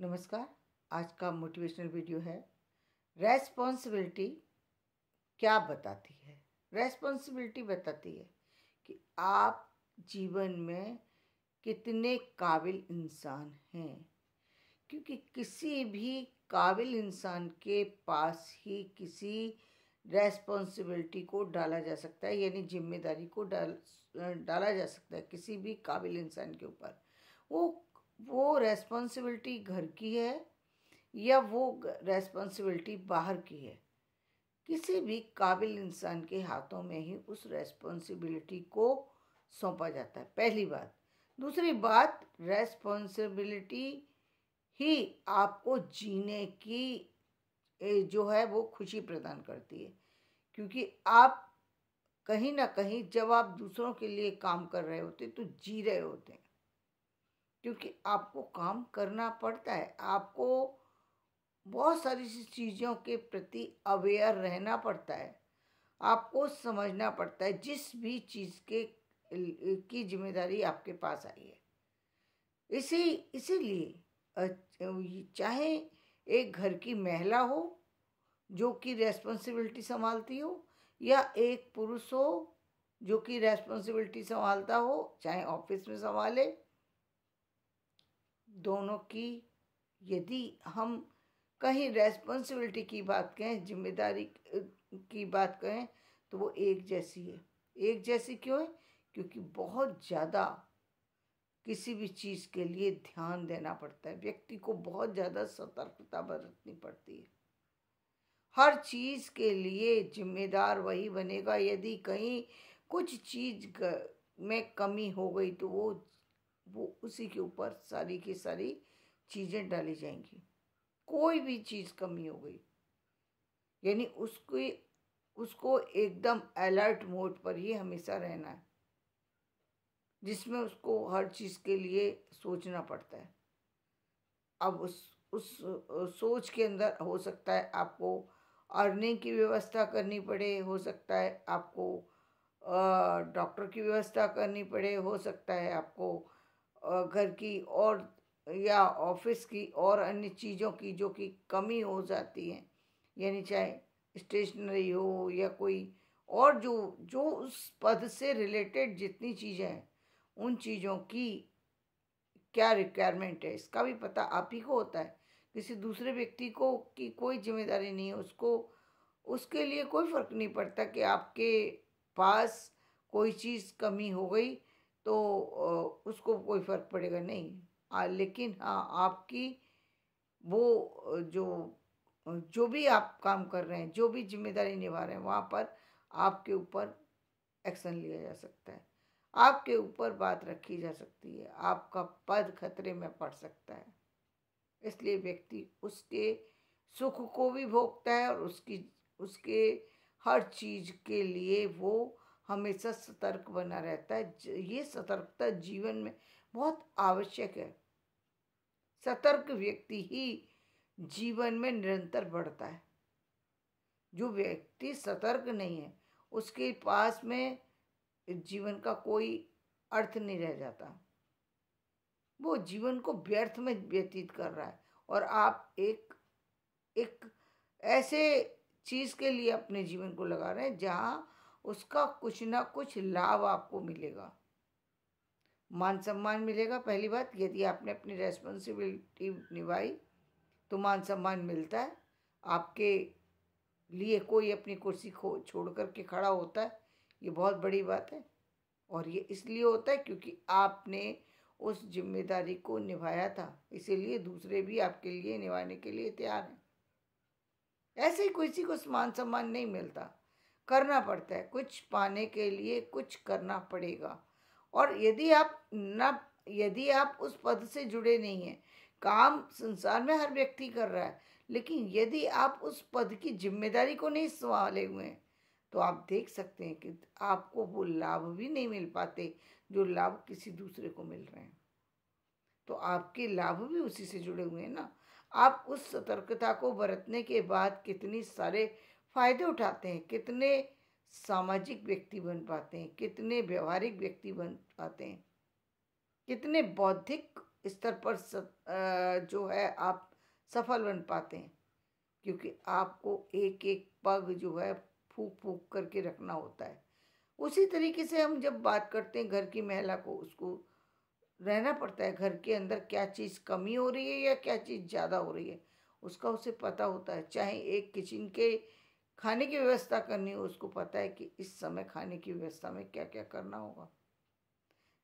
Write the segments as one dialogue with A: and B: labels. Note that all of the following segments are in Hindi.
A: नमस्कार। आज का मोटिवेशनल वीडियो है रेस्पॉन्सिबिलिटी क्या बताती है। रेस्पॉन्सिबिलिटी बताती है कि आप जीवन में कितने काबिल इंसान हैं, क्योंकि किसी भी काबिल इंसान के पास ही किसी रेस्पॉन्सिबिलिटी को डाला जा सकता है, यानी जिम्मेदारी को डाला जा सकता है किसी भी काबिल इंसान के ऊपर। वो रेस्पॉन्सिबिलिटी घर की है या वो रेस्पॉन्सिबिलिटी बाहर की है, किसी भी काबिल इंसान के हाथों में ही उस रेस्पॉन्सिबिलिटी को सौंपा जाता है, पहली बात। दूसरी बात, रेस्पॉन्सिबिलिटी ही आपको जीने की जो है वो खुशी प्रदान करती है, क्योंकि आप कहीं ना कहीं जब आप दूसरों के लिए काम कर रहे होते तो जी रहे होते हैं, क्योंकि आपको काम करना पड़ता है। आपको बहुत सारी चीज़ों के प्रति अवेयर रहना पड़ता है, आपको समझना पड़ता है जिस भी चीज़ की जिम्मेदारी आपके पास आई है। इसीलिए चाहे एक घर की महिला हो जो कि रेस्पॉन्सिबिलिटी संभालती हो, या एक पुरुष हो जो कि रेस्पॉन्सिबिलिटी संभालता हो, चाहे ऑफिस में संभाले, दोनों की यदि हम कहीं रेस्पॉन्सिबिलिटी की बात कहें, जिम्मेदारी की बात कहें, तो वो एक जैसी है। एक जैसी क्यों है? क्योंकि बहुत ज़्यादा किसी भी चीज़ के लिए ध्यान देना पड़ता है, व्यक्ति को बहुत ज़्यादा सतर्कता बरतनी पड़ती है। हर चीज़ के लिए जिम्मेदार वही बनेगा। यदि कहीं कुछ चीज़ में कमी हो गई तो वो उसी के ऊपर सारी की सारी चीज़ें डाली जाएंगी। कोई भी चीज़ कमी हो गई यानी उसको एकदम अलर्ट मोड पर ही हमेशा रहना है, जिसमें उसको हर चीज़ के लिए सोचना पड़ता है। अब उस सोच के अंदर हो सकता है आपको अर्निंग की व्यवस्था करनी पड़े, हो सकता है आपको डॉक्टर की व्यवस्था करनी पड़े, हो सकता है आपको घर की और या ऑफिस की और अन्य चीज़ों की जो कि कमी हो जाती है, यानी चाहे स्टेशनरी हो या कोई और जो जो उस पद से रिलेटेड जितनी चीज़ें हैं, उन चीज़ों की क्या रिक्वायरमेंट है इसका भी पता आप ही को होता है। किसी दूसरे व्यक्ति को की कोई जिम्मेदारी नहीं है, उसके लिए कोई फ़र्क नहीं पड़ता कि आपके पास कोई चीज़ कमी हो गई तो उसको कोई फ़र्क पड़ेगा नहीं। लेकिन हाँ, आपकी वो जो भी आप काम कर रहे हैं, जो भी जिम्मेदारी निभा रहे हैं, वहाँ पर आपके ऊपर एक्शन लिया जा सकता है, आपके ऊपर बात रखी जा सकती है, आपका पद खतरे में पड़ सकता है। इसलिए व्यक्ति उसके सुख को भी भोगता है और उसके हर चीज़ के लिए वो हमेशा सतर्क बना रहता है। ये सतर्कता जीवन में बहुत आवश्यक है। सतर्क व्यक्ति ही जीवन में निरंतर बढ़ता है। जो व्यक्ति सतर्क नहीं है उसके पास में जीवन का कोई अर्थ नहीं रह जाता, वो जीवन को व्यर्थ में व्यतीत कर रहा है। और आप एक ऐसे चीज़ के लिए अपने जीवन को लगा रहे हैं जहाँ उसका कुछ ना कुछ लाभ आपको मिलेगा, मान सम्मान मिलेगा। पहली बात, यदि आपने अपनी रेस्पॉन्सिबिलिटी निभाई तो मान सम्मान मिलता है, आपके लिए कोई अपनी कुर्सी को छोड़ कर के खड़ा होता है, ये बहुत बड़ी बात है। और ये इसलिए होता है क्योंकि आपने उस जिम्मेदारी को निभाया था, इसीलिए दूसरे भी आपके लिए निभाने के लिए तैयार हैं। ऐसे ही किसी को मान सम्मान नहीं मिलता, करना पड़ता है, कुछ पाने के लिए कुछ करना पड़ेगा। और यदि आप उस पद से जुड़े नहीं हैं, काम संसार में हर व्यक्ति कर रहा है, लेकिन यदि आप उस पद की जिम्मेदारी को नहीं संभाले हुए हैं तो आप देख सकते हैं कि आपको वो लाभ भी नहीं मिल पाते जो लाभ किसी दूसरे को मिल रहे हैं। तो आपके लाभ भी उसी से जुड़े हुए हैं ना। आप उस सतर्कता को बरतने के बाद कितनी सारे फायदे उठाते हैं, कितने सामाजिक व्यक्ति बन पाते हैं, कितने व्यवहारिक व्यक्ति बन पाते हैं, कितने बौद्धिक स्तर पर जो है आप सफल बन पाते हैं, क्योंकि आपको एक एक पग जो है फूक फूक करके रखना होता है। उसी तरीके से हम जब बात करते हैं घर की महिला को, उसको रहना पड़ता है घर के अंदर, क्या चीज़ कमी हो रही है या क्या चीज़ ज़्यादा हो रही है उसका उसे पता होता है। चाहे एक किचन के खाने की व्यवस्था करनी हो, उसको पता है कि इस समय खाने की व्यवस्था में क्या क्या करना होगा।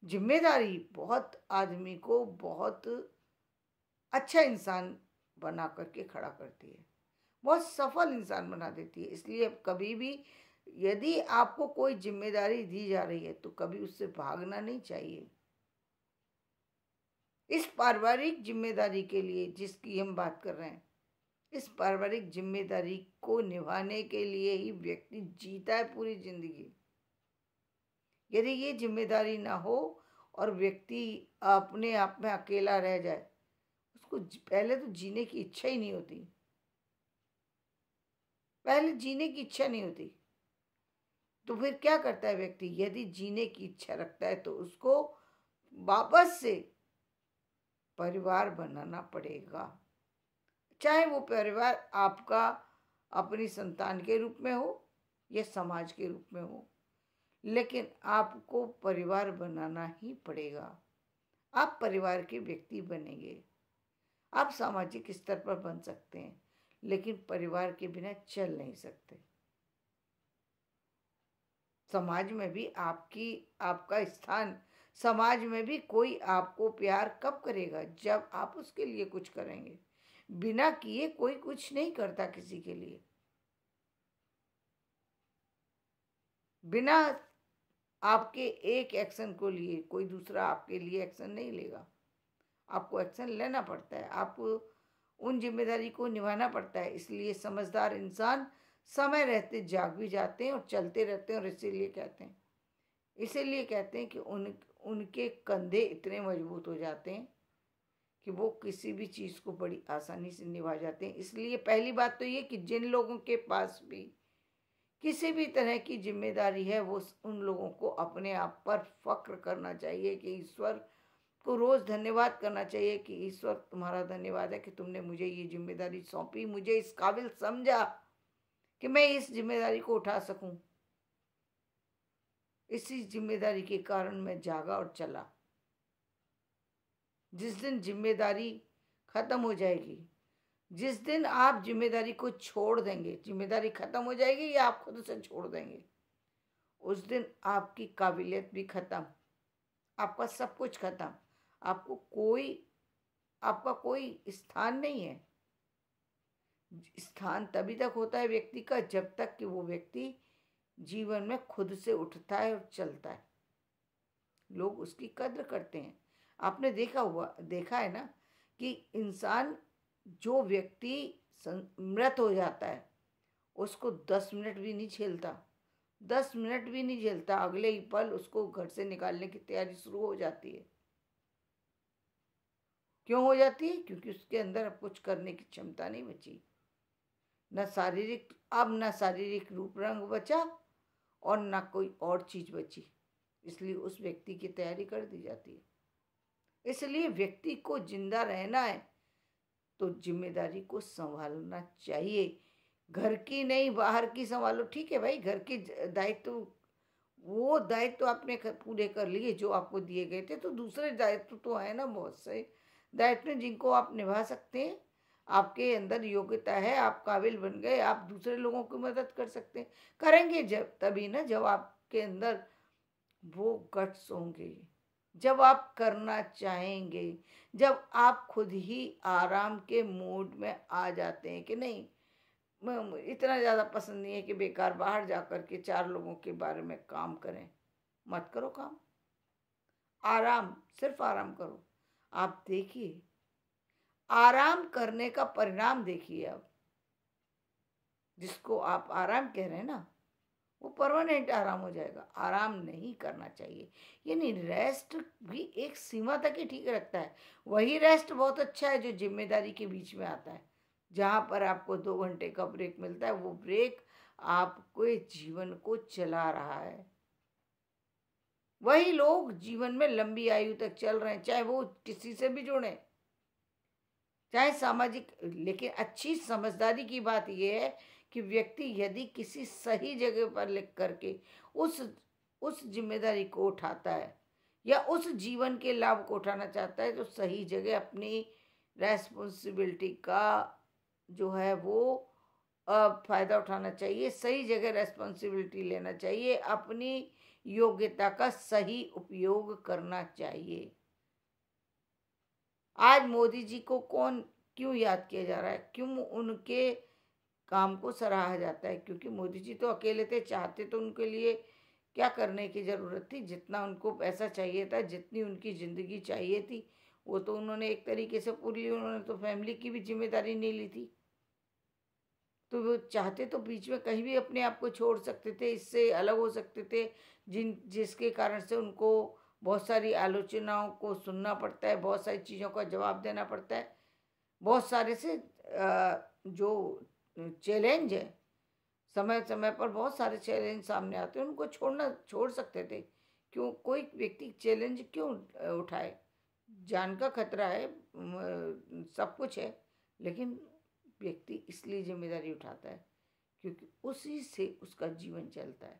A: जिम्मेदारी बहुत आदमी को बहुत अच्छा इंसान बना करके खड़ा करती है, बहुत सफल इंसान बना देती है। इसलिए कभी भी यदि आपको कोई जिम्मेदारी दी जा रही है तो कभी उससे भागना नहीं चाहिए। इस पारिवारिक जिम्मेदारी के लिए जिसकी हम बात कर रहे हैं, इस पारिवारिक जिम्मेदारी को निभाने के लिए ही व्यक्ति जीता है पूरी जिंदगी। यदि ये जिम्मेदारी ना हो और व्यक्ति अपने आप में अकेला रह जाए, उसको पहले तो जीने की इच्छा ही नहीं होती, पहले जीने की इच्छा नहीं होती। तो फिर क्या करता है व्यक्ति? यदि जीने की इच्छा रखता है तो उसको वापस से परिवार बनाना पड़ेगा। चाहे वो परिवार आपका अपनी संतान के रूप में हो या समाज के रूप में हो, लेकिन आपको परिवार बनाना ही पड़ेगा। आप परिवार के व्यक्ति बनेंगे। आप सामाजिक स्तर पर बन सकते हैं, लेकिन परिवार के बिना चल नहीं सकते। समाज में भी आपका स्थान, समाज में भी कोई आपको प्यार कब करेगा? जब आप उसके लिए कुछ करेंगे। बिना किए कोई कुछ नहीं करता किसी के लिए। बिना आपके एक एक्शन को लिए कोई दूसरा आपके लिए एक्शन नहीं लेगा। आपको एक्शन लेना पड़ता है, आपको उन जिम्मेदारी को निभाना पड़ता है। इसलिए समझदार इंसान समय रहते जाग भी जाते हैं और चलते रहते हैं। और इसीलिए कहते हैं कि उनके कंधे इतने मजबूत हो जाते हैं कि वो किसी भी चीज़ को बड़ी आसानी से निभा जाते हैं। इसलिए पहली बात तो ये कि जिन लोगों के पास भी किसी भी तरह की जिम्मेदारी है, वो उन लोगों को अपने आप पर फक्र करना चाहिए कि ईश्वर को रोज़ धन्यवाद करना चाहिए कि ईश्वर तुम्हारा धन्यवाद है कि तुमने मुझे ये जिम्मेदारी सौंपी, मुझे इस काबिल समझा कि मैं इस जिम्मेदारी को उठा सकूं। इसी जिम्मेदारी के कारण मैं जागा और चला। जिस दिन जिम्मेदारी खत्म हो जाएगी, जिस दिन आप जिम्मेदारी को छोड़ देंगे, जिम्मेदारी खत्म हो जाएगी या आप खुद से छोड़ देंगे, उस दिन आपकी काबिलियत भी खत्म, आपका सब कुछ खत्म। आपका कोई स्थान नहीं है। स्थान तभी तक होता है व्यक्ति का जब तक कि वो व्यक्ति जीवन में खुद से उठता है और चलता है। लोग उसकी कद्र करते हैं। आपने देखा है ना कि इंसान, जो व्यक्ति मृत हो जाता है, उसको 10 मिनट भी नहीं झेलता, 10 मिनट भी नहीं झेलता, अगले ही पल उसको घर से निकालने की तैयारी शुरू हो जाती है। क्यों हो जाती है? क्योंकि उसके अंदर अब कुछ करने की क्षमता नहीं बची। न शारीरिक रूप रंग बचा और न कोई और चीज बची। इसलिए उस व्यक्ति की तैयारी कर दी जाती है। इसलिए व्यक्ति को जिंदा रहना है तो जिम्मेदारी को संभालना चाहिए। घर की नहीं, बाहर की संभालो, ठीक है भाई। घर के दायित्व, वो दायित्व आपने पूरे कर लिए जो आपको दिए गए थे, तो दूसरे दायित्व तो है ना, बहुत से दायित्व जिनको आप निभा सकते हैं। आपके अंदर योग्यता है, आप काबिल बन गए, आप दूसरे लोगों की मदद कर सकते हैं। करेंगे जब तभी ना, जब आपके अंदर वो गट्स होंगे, जब आप करना चाहेंगे, जब आप खुद ही आराम के मूड में आ जाते हैं कि नहीं, इतना ज़्यादा पसंद नहीं है कि बेकार बाहर जा कर के 4 लोगों के बारे में काम करें। मत करो काम, आराम, सिर्फ आराम करो। आप देखिए, आराम करने का परिणाम देखिए। अब जिसको आप आराम कह रहे हैं ना, वो परमानेंट आराम हो जाएगा। आराम नहीं करना चाहिए। यानी रेस्ट भी एक सीमा तक ही ठीक रखता है। वही रेस्ट बहुत अच्छा है जो जिम्मेदारी के बीच में आता है, जहाँ पर आपको 2 घंटे का ब्रेक मिलता है। वो ब्रेक आपके जीवन को चला रहा है। वही लोग जीवन में लंबी आयु तक चल रहे हैं, चाहे वो किसी से भी जुड़े, चाहे सामाजिक। लेकिन अच्छी समझदारी की बात यह है कि व्यक्ति यदि किसी सही जगह पर लिख करके उस उस जिम्मेदारी को उठाता है या उस जीवन के लाभ को उठाना चाहता है, तो सही जगह अपनी रेस्पॉन्सिबिलिटी का जो है वो फायदा उठाना चाहिए, सही जगह रेस्पॉन्सिबिलिटी लेना चाहिए, अपनी योग्यता का सही उपयोग करना चाहिए। आज मोदी जी को कौन क्यों याद किया जा रहा है, क्यों उनके काम को सराहा जाता है? क्योंकि मोदी जी तो अकेले थे, चाहते तो उनके लिए क्या करने की ज़रूरत थी, जितना उनको पैसा चाहिए था, जितनी उनकी ज़िंदगी चाहिए थी, वो तो उन्होंने एक तरीके से पूरी ली। उन्होंने तो फैमिली की भी जिम्मेदारी नहीं ली थी। तो वो चाहते तो बीच में कहीं भी अपने आप को छोड़ सकते थे, इससे अलग हो सकते थे, जिसके कारण से उनको बहुत सारी आलोचनाओं को सुनना पड़ता है, बहुत सारी चीज़ों का जवाब देना पड़ता है, बहुत सारे से जो चैलेंज है, समय समय पर बहुत सारे चैलेंज सामने आते हैं, उनको छोड़ सकते थे। क्यों कोई व्यक्ति चैलेंज क्यों उठाए? जान का खतरा है, सब कुछ है, लेकिन व्यक्ति इसलिए जिम्मेदारी उठाता है क्योंकि उसी से उसका जीवन चलता है।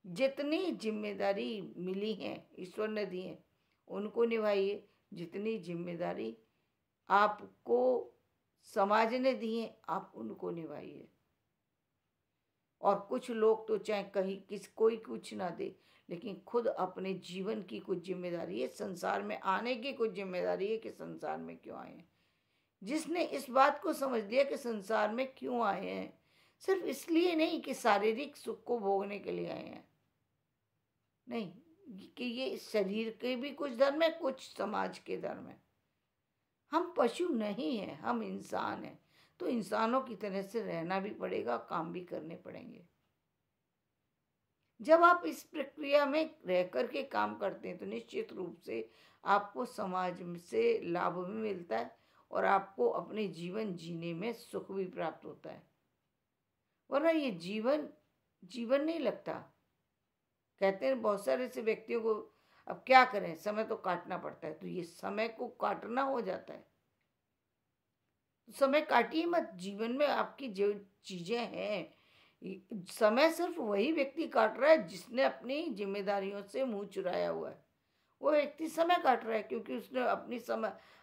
A: जितनी जिम्मेदारी मिली है, ईश्वर ने दी है, उनको निभाइए। जितनी जिम्मेदारी आपको समाज ने दी है, आप उनको निभाइए। और कुछ लोग तो चाहे कहीं कोई कुछ ना दे, लेकिन खुद अपने जीवन की कुछ जिम्मेदारी है, संसार में आने की कुछ जिम्मेदारी है कि संसार में क्यों आए हैं। जिसने इस बात को समझ लिया कि संसार में क्यों आए हैं, सिर्फ इसलिए नहीं कि शारीरिक सुख को भोगने के लिए आए हैं, नहीं, कि ये शरीर के भी कुछ धर्म है, कुछ समाज के धर्म है। हम पशु नहीं हैं, हम इंसान हैं, तो इंसानों की तरह से रहना भी पड़ेगा, काम भी करने पड़ेंगे। जब आप इस प्रक्रिया में रह करके काम करते हैं तो निश्चित रूप से आपको समाज से लाभ भी मिलता है और आपको अपने जीवन जीने में सुख भी प्राप्त होता है। वरना ये जीवन जीवन नहीं लगता। कहते हैं बहुत सारे ऐसे व्यक्तियों को, अब क्या करें, समय तो काटना पड़ता है, तो ये समय को काटना हो जाता है। समय काटिए मत। जीवन में आपकी जो चीजें हैं, समय सिर्फ वही व्यक्ति काट रहा है जिसने अपनी जिम्मेदारियों से मुंह चुराया हुआ है। वो व्यक्ति समय काट रहा है क्योंकि उसने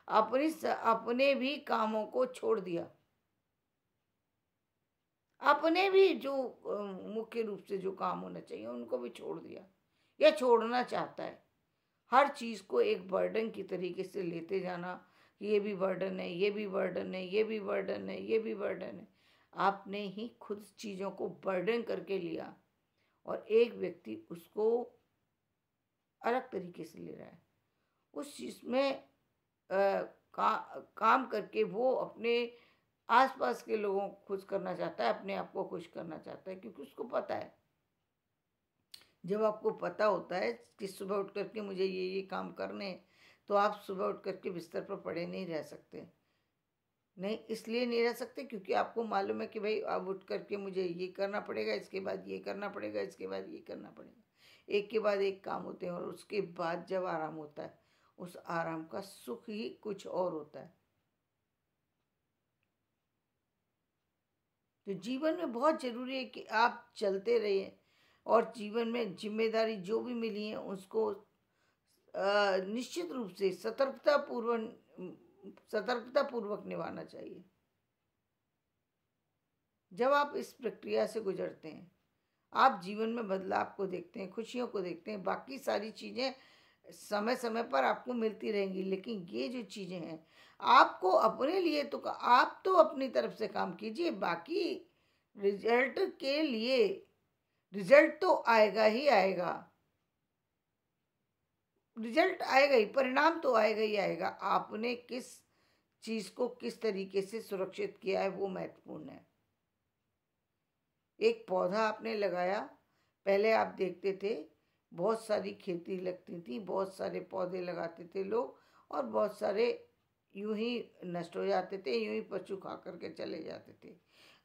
A: अपने भी कामों को छोड़ दिया, अपने भी जो मुख्य रूप से जो काम होना चाहिए उनको भी छोड़ दिया या छोड़ना चाहता है। हर चीज को एक बर्डन की तरीके से लेते जाना, ये भी बर्डन है, ये भी बर्डन है, ये भी बर्डन है, ये भी बर्डन है। आपने ही खुद चीजों को बर्डन करके लिया और एक व्यक्ति उसको अलग तरीके से ले रहा है। उस चीज में काम करके वो अपने आसपास के लोगों को खुश करना चाहता है, अपने आप को खुश करना चाहता है, क्योंकि उसको पता है। जब आपको पता होता है कि सुबह उठ करके मुझे ये काम करने, तो आप सुबह उठ करके बिस्तर पर पड़े नहीं रह सकते। नहीं, इसलिए नहीं रह सकते क्योंकि आपको मालूम है कि भाई अब उठ करके मुझे ये करना पड़ेगा, इसके बाद ये करना पड़ेगा, इसके बाद ये करना पड़ेगा। एक के बाद एक काम होते हैं और उसके बाद जब आराम होता है, उस आराम का सुख ही कुछ और होता है। तो जीवन में बहुत जरूरी है कि आप चलते रहिए और जीवन में जिम्मेदारी जो भी मिली है उसको निश्चित रूप से सतर्कता पूर्वक निभाना चाहिए। जब आप इस प्रक्रिया से गुजरते हैं, आप जीवन में बदलाव को देखते हैं, खुशियों को देखते हैं। बाकी सारी चीज़ें समय समय पर आपको मिलती रहेंगी, लेकिन ये जो चीज़ें हैं आपको अपने लिए, तो आप तो अपनी तरफ से काम कीजिए, बाकी रिजल्ट के लिए रिजल्ट तो आएगा ही आएगा, रिजल्ट आएगा ही, परिणाम तो आएगा ही आएगा। आपने किस चीज को किस तरीके से सुरक्षित किया है वो महत्वपूर्ण है। एक पौधा आपने लगाया, पहले आप देखते थे बहुत सारी खेती लगती थी, बहुत सारे पौधे लगाते थे लोग, और बहुत सारे यूं ही नष्ट हो जाते थे, यूं ही पशु खा करके चले जाते थे।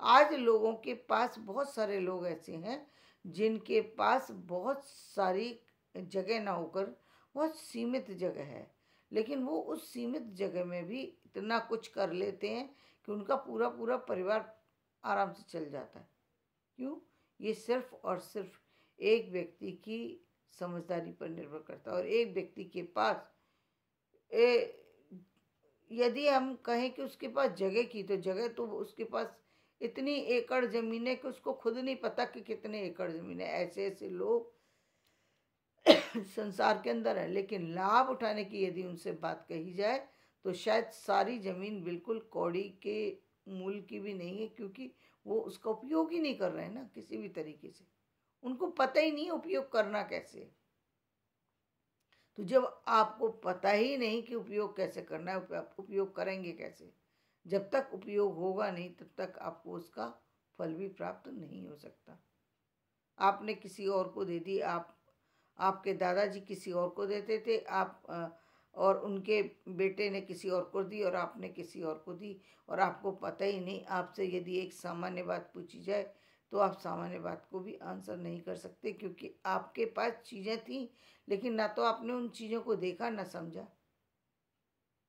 A: आज लोगों के पास बहुत सारे लोग ऐसे हैं जिनके पास बहुत सारी जगह ना होकर बहुत सीमित जगह है, लेकिन वो उस सीमित जगह में भी इतना कुछ कर लेते हैं कि उनका पूरा पूरा परिवार आराम से चल जाता है। क्यों? ये सिर्फ और सिर्फ एक व्यक्ति की समझदारी पर निर्भर करता है। और एक व्यक्ति के पास यदि हम कहें कि उसके पास जगह की, तो जगह तो उसके पास इतनी एकड़ जमीन है कि उसको खुद नहीं पता कि कितने एकड़ जमीन है। ऐसे ऐसे लोग संसार के अंदर है, लेकिन लाभ उठाने की यदि उनसे बात कही जाए तो शायद सारी जमीन बिल्कुल कौड़ी के मूल की भी नहीं है, क्योंकि वो उसका उपयोग ही नहीं कर रहे हैं ना किसी भी तरीके से। उनको पता ही नहीं उपयोग करना कैसे। तो जब आपको पता ही नहीं कि उपयोग कैसे करना है, आप उपयोग करेंगे कैसे? जब तक उपयोग होगा नहीं तब तक आपको उसका फल भी प्राप्त नहीं हो सकता। आपने किसी और को दे दी, आपके दादाजी किसी और को देते थे, और उनके बेटे ने किसी और को दी, और आपने किसी और को दी, और आपको पता ही नहीं। आपसे यदि एक सामान्य बात पूछी जाए तो आप सामान्य बात को भी आंसर नहीं कर सकते, क्योंकि आपके पास चीज़ें थी, लेकिन ना तो आपने उन चीज़ों को देखा ना समझा।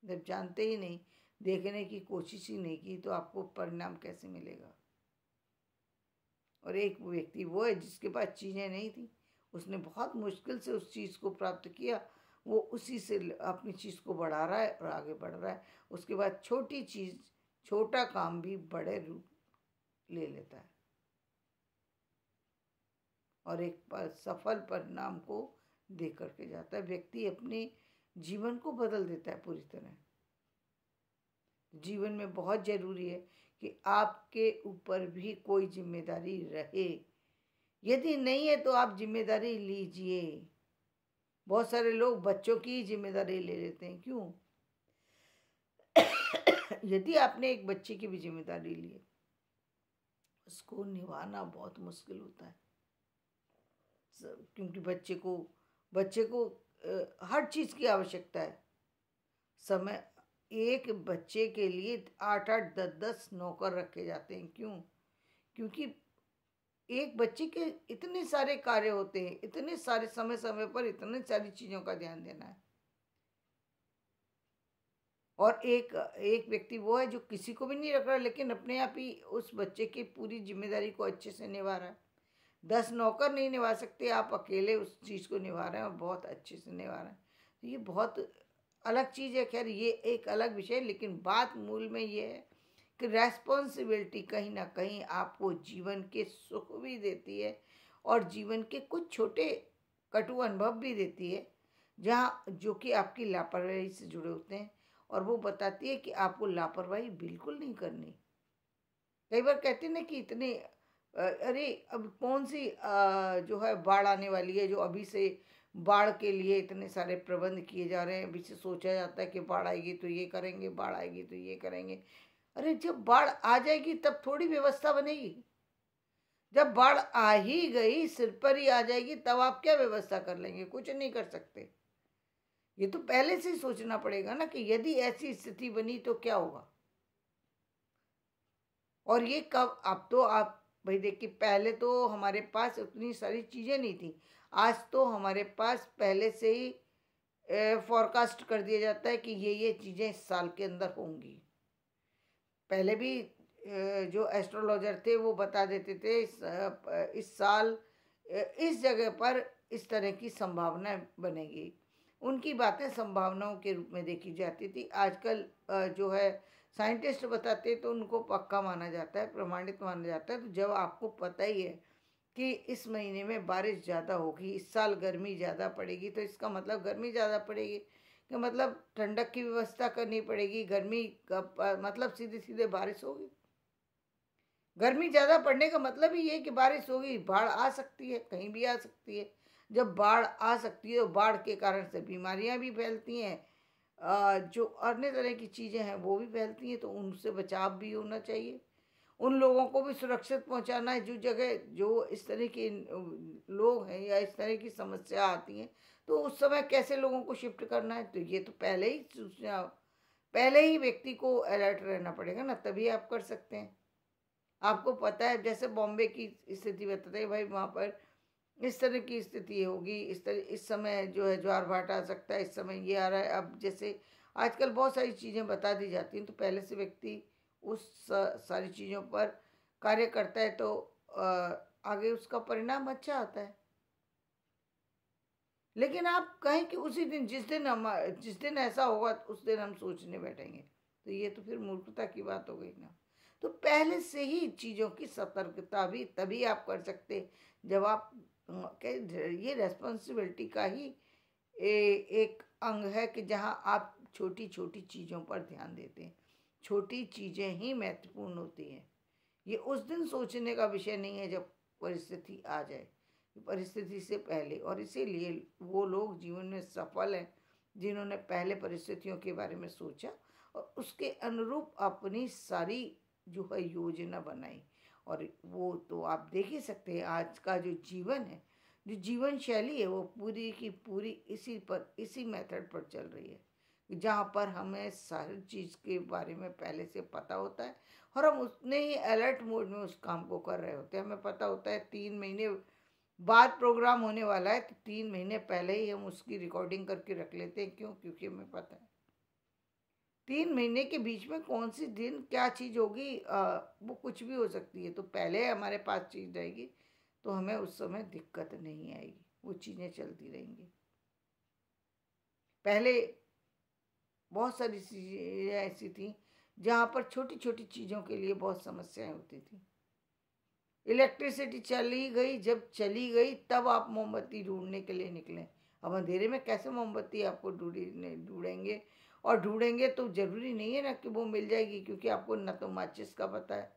A: जब जानते ही नहीं, देखने की कोशिश ही नहीं की, तो आपको परिणाम कैसे मिलेगा? और एक व्यक्ति वो है जिसके पास चीज़ें नहीं थी, उसने बहुत मुश्किल से उस चीज़ को प्राप्त किया, वो उसी से अपनी चीज़ को बढ़ा रहा है और आगे बढ़ रहा है। उसके बाद छोटी चीज़, छोटा काम भी बड़े रूप ले लेता है और एक सफल परिणाम को दे करके जाता है। व्यक्ति अपने जीवन को बदल देता है पूरी तरह। जीवन में बहुत जरूरी है कि आपके ऊपर भी कोई जिम्मेदारी रहे। यदि नहीं है तो आप जिम्मेदारी लीजिए। बहुत सारे लोग बच्चों की जिम्मेदारी ले लेते हैं। क्यों? यदि आपने एक बच्चे की भी जिम्मेदारी ली, उसको निभाना बहुत मुश्किल होता है, क्योंकि बच्चे को हर चीज़ की आवश्यकता है। समय, एक बच्चे के लिए 8-8, 10-10 नौकर रखे जाते हैं। क्यों? क्योंकि एक बच्चे के इतने सारे कार्य होते हैं, इतने सारे समय समय पर इतनी सारी चीज़ों का ध्यान देना है। और एक व्यक्ति वो है जो किसी को भी नहीं रख रहा, लेकिन अपने आप ही उस बच्चे की पूरी जिम्मेदारी को अच्छे से निभा रहा है। 10 नौकर नहीं निभा सकते, आप अकेले उस चीज़ को निभा रहे हैं और बहुत अच्छे से निभा रहे हैं। तो ये बहुत अलग चीज़ है। खैर, ये एक अलग विषय, लेकिन बात मूल में ये है कि रेस्पॉन्सिबिलिटी कहीं ना कहीं आपको जीवन के सुख भी देती है और जीवन के कुछ छोटे कटु अनुभव भी देती है, जहाँ जो कि आपकी लापरवाही से जुड़े होते हैं, और वो बताती है कि आपको लापरवाही बिल्कुल नहीं करनी। कई बार कहते हैं ना कि इतने अरे अब कौन सी जो है बाढ़ आने वाली है, जो अभी से बाढ़ के लिए इतने सारे प्रबंध किए जा रहे हैं। अभी से सोचा जाता है कि बाढ़ आएगी तो ये करेंगे, बाढ़ आएगी तो ये करेंगे। अरे जब बाढ़ आ जाएगी तब थोड़ी व्यवस्था बनेगी। जब बाढ़ आ ही गई, सिर पर ही आ जाएगी, तब आप क्या व्यवस्था कर लेंगे? कुछ नहीं कर सकते। ये तो पहले से ही सोचना पड़ेगा ना कि यदि ऐसी स्थिति बनी तो क्या होगा। और ये कब, अब तो आप भाई देखिए, पहले तो हमारे पास उतनी सारी चीज़ें नहीं थी। आज तो हमारे पास पहले से ही फॉरकास्ट कर दिया जाता है कि ये चीज़ें इस साल के अंदर होंगी। पहले भी जो एस्ट्रोलॉजर थे वो बता देते थे इस साल इस जगह पर इस तरह की संभावना बनेगी। उनकी बातें संभावनाओं के रूप में देखी जाती थी। आजकल जो है साइंटिस्ट बताते तो उनको पक्का माना जाता है, प्रमाणित माना जाता है। तो जब आपको पता ही है कि इस महीने में बारिश ज़्यादा होगी, इस साल गर्मी ज़्यादा पड़ेगी, तो इसका मतलब गर्मी ज़्यादा पड़ेगी कि मतलब ठंडक की व्यवस्था करनी पड़ेगी। गर्मी का मतलब सीधे सीधे बारिश होगी। गर्मी ज़्यादा पड़ने का मतलब ही ये कि बारिश होगी, बाढ़ आ सकती है, कहीं भी आ सकती है। जब बाढ़ आ सकती है तो बाढ़ के कारण से बीमारियां भी फैलती हैं, जो अन्य तरह की चीज़ें हैं वो भी फैलती हैं। तो उनसे बचाव भी होना चाहिए। उन लोगों को भी सुरक्षित पहुंचाना है जो जगह, जो इस तरह के लोग हैं या इस तरह की समस्या आती हैं, तो उस समय कैसे लोगों को शिफ्ट करना है। तो ये तो पहले ही सूचना, पहले ही व्यक्ति को अलर्ट रहना पड़ेगा ना, तभी आप कर सकते हैं। आपको पता है, जैसे बॉम्बे की स्थिति बताते हैं भाई, वहाँ पर इस तरह की स्थिति होगी, इस समय जो है ज्वार भाट आ सकता है, इस समय ये आ रहा है। अब जैसे आजकल बहुत सारी चीज़ें बता दी जाती हैं, तो पहले से व्यक्ति उस सारी चीज़ों पर कार्य करता है, तो आगे उसका परिणाम अच्छा आता है। लेकिन आप कहें कि उसी दिन जिस दिन ऐसा होगा उस दिन हम सोचने बैठेंगे, तो ये तो फिर मूर्खता की बात हो गई ना। तो पहले से ही चीज़ों की सतर्कता भी तभी आप कर सकते जब आप ये रेस्पॉन्सिबिलिटी का ही एक अंग है कि जहाँ आप छोटी छोटी चीज़ों पर ध्यान देते हैं। छोटी चीज़ें ही महत्वपूर्ण होती हैं। ये उस दिन सोचने का विषय नहीं है जब परिस्थिति आ जाए, परिस्थिति से पहले। और इसीलिए वो लोग जीवन में सफल हैं जिन्होंने पहले परिस्थितियों के बारे में सोचा और उसके अनुरूप अपनी सारी जो है योजना बनाई। और वो तो आप देख ही सकते हैं, आज का जो जीवन है, जो जीवन शैली है, वो पूरी की पूरी इसी मेथड पर चल रही है, जहाँ पर हमें सारी चीज़ के बारे में पहले से पता होता है और हम उतने ही अलर्ट मोड में उस काम को कर रहे होते हैं। हमें पता होता है 3 महीने बाद प्रोग्राम होने वाला है, तो 3 महीने पहले ही हम उसकी रिकॉर्डिंग करके रख लेते हैं। क्यों? क्योंकि हमें पता है 3 महीने के बीच में कौन सी दिन क्या चीज़ होगी, वो कुछ भी हो सकती है। तो पहले हमारे पास चीज़ रहेगी तो हमें उस समय दिक्कत नहीं आएगी, वो चीज़ें चलती रहेंगी। पहले बहुत सारी चीज़ें ऐसी थी जहाँ पर छोटी छोटी चीज़ों के लिए बहुत समस्याएं होती थी। इलेक्ट्रिसिटी चली गई, जब चली गई तब आप मोमबत्ती ढूंढने के लिए निकले। अब अंधेरे में कैसे मोमबत्ती आपको ढूंढेंगे? और ढूंढेंगे तो जरूरी नहीं है ना कि वो मिल जाएगी, क्योंकि आपको न तो माचिस का पता है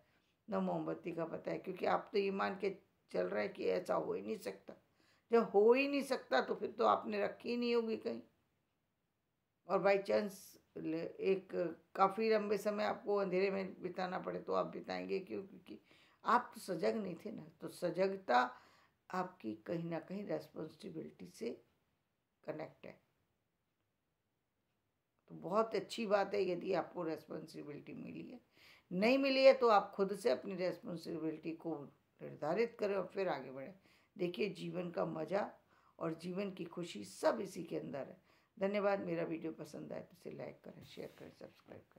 A: न मोमबत्ती का पता है, क्योंकि आप तो ये मान के चल रहे हैं कि ऐसा हो ही नहीं सकता। जब हो ही नहीं सकता तो फिर तो आपने रखी ही नहीं होगी कहीं। और बाई चांस एक काफ़ी लंबे समय आपको अंधेरे में बिताना पड़े तो आप बिताएंगे क्यों? क्योंकि आप तो सजग नहीं थे ना। तो सजगता आपकी कहीं ना कहीं रेस्पॉन्सिबिलिटी से कनेक्ट है। तो बहुत अच्छी बात है यदि आपको रेस्पॉन्सिबिलिटी मिली है। नहीं मिली है तो आप खुद से अपनी रेस्पॉन्सिबिलिटी को निर्धारित करें और फिर आगे बढ़ें। देखिए, जीवन का मज़ा और जीवन की खुशी सब इसी के अंदर है। धन्यवाद। मेरा वीडियो पसंद आए तो इसे लाइक करें, शेयर करें, सब्सक्राइब करें।